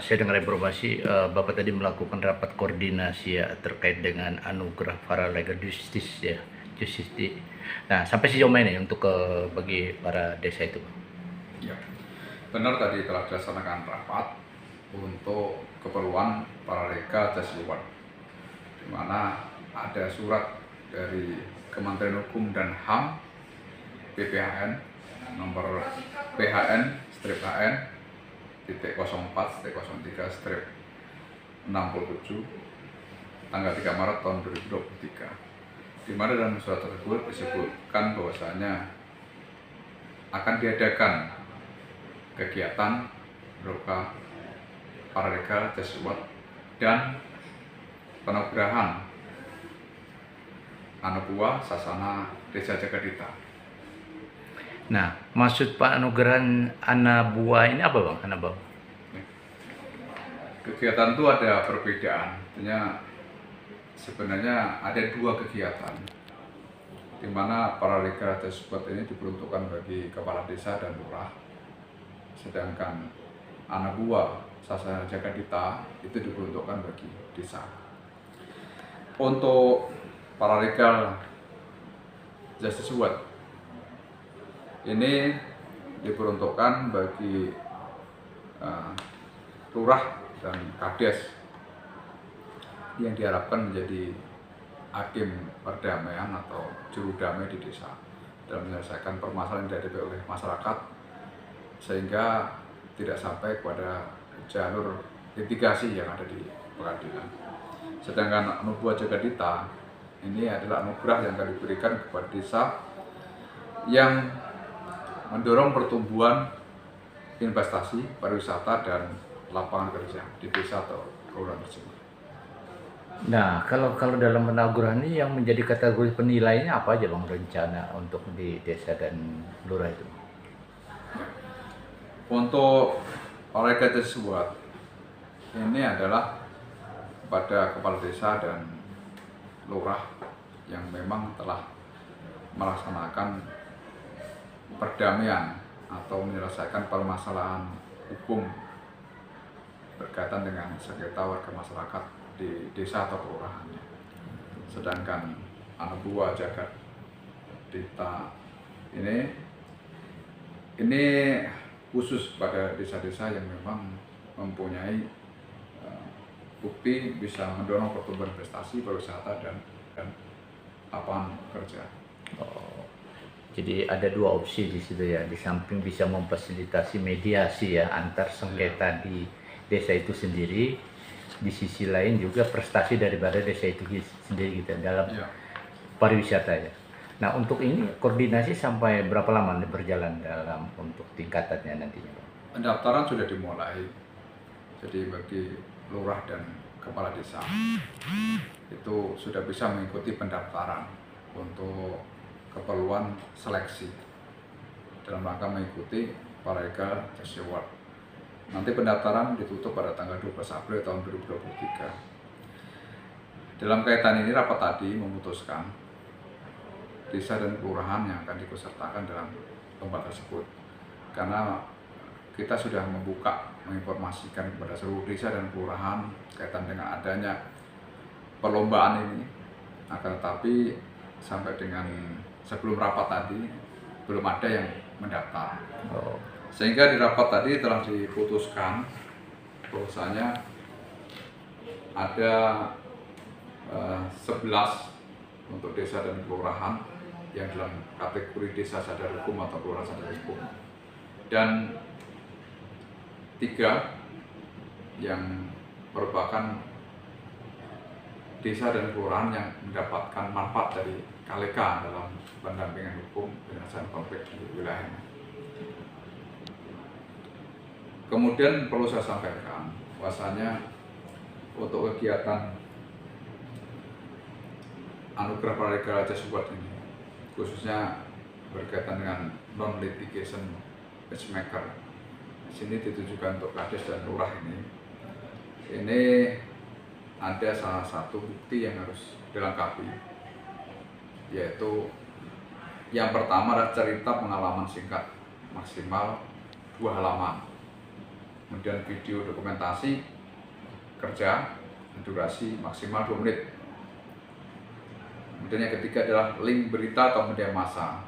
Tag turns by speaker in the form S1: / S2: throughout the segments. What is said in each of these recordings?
S1: saya dengar informasi Bapak tadi melakukan rapat koordinasi ya terkait dengan anugerah para legal justice ya, justice. Nah, sampai sejauh mana ya untuk bagi para desa itu?
S2: Ya, benar tadi telah dilaksanakan rapat untuk keperluan para lega Jasiwan, di mana ada surat dari Kementerian Hukum dan HAM PPHN nomor PHN HN titik 04-03-67 tanggal 3 Maret tahun 2023, di mana dalam surat tersebut disebutkan bahwasanya akan diadakan kegiatan berupa paralegal Jasiwan dan penganugerahan Anubuah Sasana Desa Jagadita.
S1: Nah, maksud Pak anugerahan Anabuah ini apa Bang? Anabuah?
S2: Kegiatan itu ada perbedaan, artinya sebenarnya ada dua kegiatan, di mana paralegal tersebut ini diperuntukkan bagi kepala desa dan lurah, sedangkan Anabuah Sasana Jagadita itu diperuntukkan bagi desa. Untuk paralegal Jasiwan ini diperuntukkan bagi lurah dan kades yang diharapkan menjadi hakim perdamaian atau juru damai di desa dalam menyelesaikan permasalahan yang dihadapi oleh masyarakat, sehingga tidak sampai kepada jalur litigasi yang ada di pengadilan. Sedangkan Anubuah Jagadita ini adalah anugerah yang akan diberikan kepada desa yang mendorong pertumbuhan investasi, pariwisata, dan lapangan kerja di desa atau kelurahan tersebut.
S1: Nah, kalau dalam penangguran ini yang menjadi kategori penilaiannya apa aja Bang rencana untuk di desa dan lurah itu?
S2: Untuk paralegal tersebut ini adalah kepada kepala desa dan lurah yang memang telah melaksanakan perdamaian atau menyelesaikan permasalahan hukum berkaitan dengan sengketa warga masyarakat di desa atau kelurahannya. Sedangkan Anubuah Jagadita ini khusus pada desa-desa yang memang mempunyai bukti bisa mendorong pertumbuhan investasi, pariwisata, dan lapangan kerja.
S1: Jadi ada dua opsi di situ ya, di samping bisa memfasilitasi mediasi ya antar sengketa di desa itu sendiri, di sisi lain juga prestasi daripada desa itu sendiri gitu dalam pariwisata ya. Nah, untuk ini koordinasi sampai berapa lama berjalan dalam untuk tingkatannya nantinya Bang?
S2: Pendaftaran sudah dimulai, jadi bagi lurah dan kepala desa itu sudah bisa mengikuti pendaftaran untuk keperluan seleksi dalam rangka mengikuti paralegal Jasiwan. Nanti pendaftaran ditutup pada tanggal 12 April tahun 2023. Dalam kaitan ini, rapat tadi memutuskan desa dan kelurahan yang akan diikutsertakan dalam lomba tersebut, karena kita sudah membuka, menginformasikan kepada seluruh desa dan kelurahan kaitan dengan adanya perlombaan ini. Akan tetapi sampai dengan sebelum rapat tadi belum ada yang mendaftar. Sehingga di rapat tadi telah diputuskan bahwasanya ada 11 untuk desa dan kelurahan yang dalam kategori desa sadar hukum atau kelurahan sadar hukum, dan 3 yang merupakan desa dan kelurahan yang mendapatkan manfaat dari KLK dalam pendampingan hukum penyelesaian konflik di wilayahnya. Kemudian perlu saya sampaikan bahwasanya untuk kegiatan anugerah paralegal Jasiwan ini, khususnya berkaitan dengan non litigation matchmaker, di sini ditujukan untuk kades dan lurah ini ada salah satu bukti yang harus dilengkapi, yaitu yang pertama adalah cerita pengalaman singkat maksimal 2 halaman kemudian video dokumentasi kerja durasi maksimal 2 menit. Kemudian yang ketiga adalah link berita atau media massa,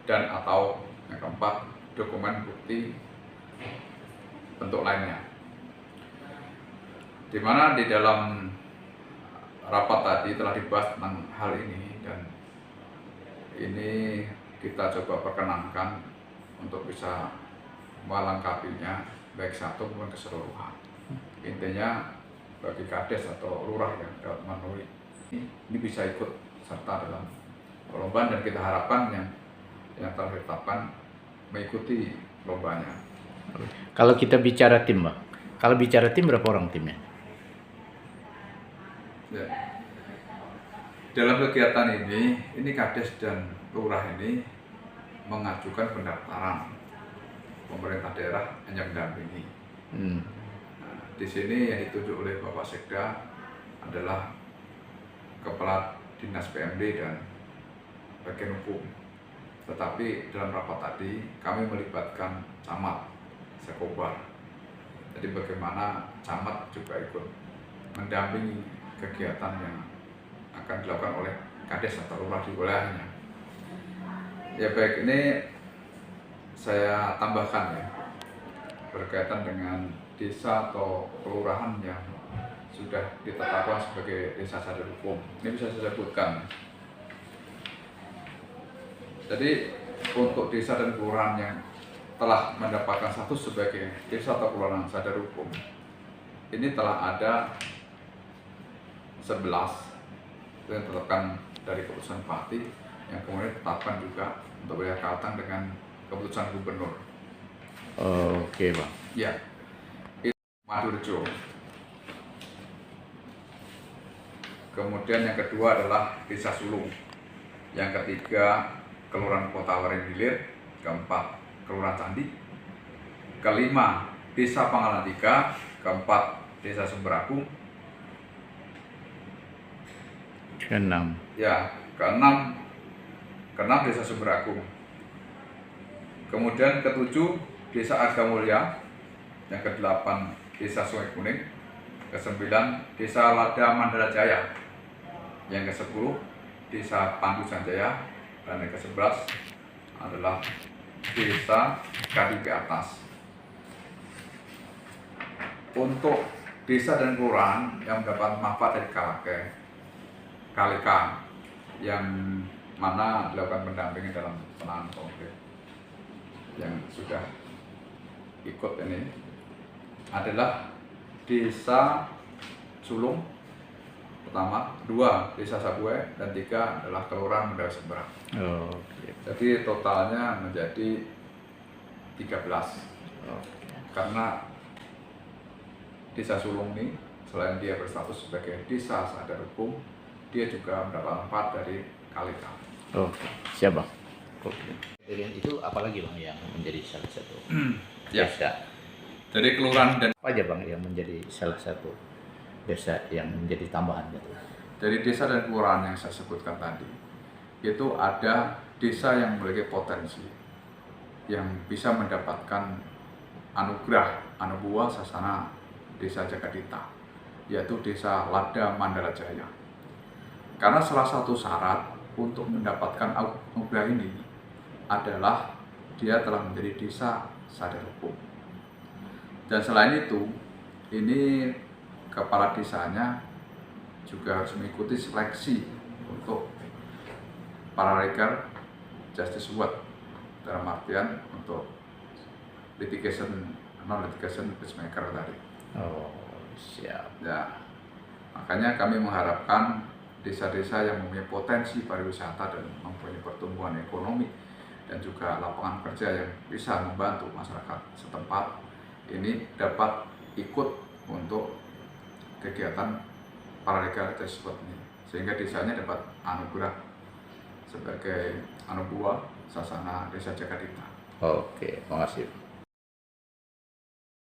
S2: dan atau yang keempat dokumen bukti bentuk lainnya. Di mana di dalam rapat tadi telah dibahas tentang hal ini, dan ini kita coba perkenankan untuk bisa melengkapinya baik satu maupun keseluruhan. Intinya bagi kades atau lurah yang dapat memenuhi ini bisa ikut serta dalam perlombaan, dan kita harapkan yang telah ditetapkan mengikuti lombanya.
S1: Kalau kita bicara tim, Bang. Kalau bicara tim, berapa orang timnya?
S2: Ya. Dalam kegiatan ini kades dan lurah ini mengajukan pendaftaran. Pemerintah daerah hanya mendampingi. Nah, di sini yang ditunjuk oleh Bapak Sekda adalah Kepala Dinas PMD dan bagian hukum. Tetapi dalam rapat tadi kami melibatkan camat, Sekobar. Jadi bagaimana camat juga ikut mendampingi kegiatan yang akan dilakukan oleh kades atau lurah di wilayahnya. Ya baik, ini saya tambahkan ya, berkaitan dengan desa atau kelurahan yang sudah ditetapkan sebagai desa sadar hukum. Ini bisa saya sebutkan. Jadi untuk desa dan kelurahan yang telah mendapatkan status sebagai desa atau kelurahan sadar hukum, ini telah ada 11 yang ditetapkan dari keputusan Bupati, yang kemudian ditetapkan juga untuk wilayah Kalteng dengan keputusan gubernur.
S1: Oke, Bang.
S2: Ya, itu Madurjo. Kemudian yang kedua adalah Desa Sulung. Yang ketiga Kelurahan Kota Waring Hilir. Keempat Kelurahan Candi. Kelima Desa Pangkalan 3. Keempat Desa Sumber Agung.
S1: Keenam.
S2: Ya, keenam Desa Sumber Agung. Kemudian ketujuh Desa Argamulya. Yang kedelapan Desa Sungai Kuning. Kesembilan Desa Lada Mandala Jaya. Yang ke-10 Desa Pandu Sanjaya. Dan yang ke-11 adalah Desa KDP Atas. Untuk desa dan kelurahan yang mendapat manfaat dari KLK yang mana dilakukan pendampingan dalam penanganan konflik, yang sudah ikut ini adalah Desa Sulung pertama, 2 Desa Sabue, dan 3 adalah Kelurahan Mendara Seberang.
S1: Oke.
S2: Jadi totalnya menjadi 13. Karena Desa Sulung ini selain dia berstatus sebagai desa sadar hukum, dia juga mendapat manfaat dari KLK.
S1: Oke, siap, Bang. Oke. Dengan itu apalagi, Bang, yang menjadi salah satu
S2: Ya.
S1: desa?
S2: Jadi kelurahan dan
S1: Apa aja, Bang, yang menjadi salah satu desa yang menjadi tambahan gitu?
S2: dari desa dan kelurahan yang saya sebutkan tadi, itu ada desa yang memiliki potensi yang bisa mendapatkan anugerah Anubuah Sasana Desa Jagadita, yaitu Desa Lada Mandala Jaya. Karena salah satu syarat untuk mendapatkan anugerah ini adalah dia telah menjadi desa sadar hukum. Dan selain itu, ini kepala desanya juga harus mengikuti seleksi untuk Paralegal Justice Award, dalam artian untuk non-litigation peacemaker tadi.
S1: Oh, siap.
S2: Ya, makanya kami mengharapkan desa-desa yang mempunyai potensi pariwisata dan mempunyai pertumbuhan ekonomi dan juga lapangan kerja yang bisa membantu masyarakat setempat ini dapat ikut untuk kegiatan Paralegal Justice Award ini, sehingga desanya dapat anugerah sebagai Anubuah Sasana Desa Jagadita.
S1: Oke, makasih.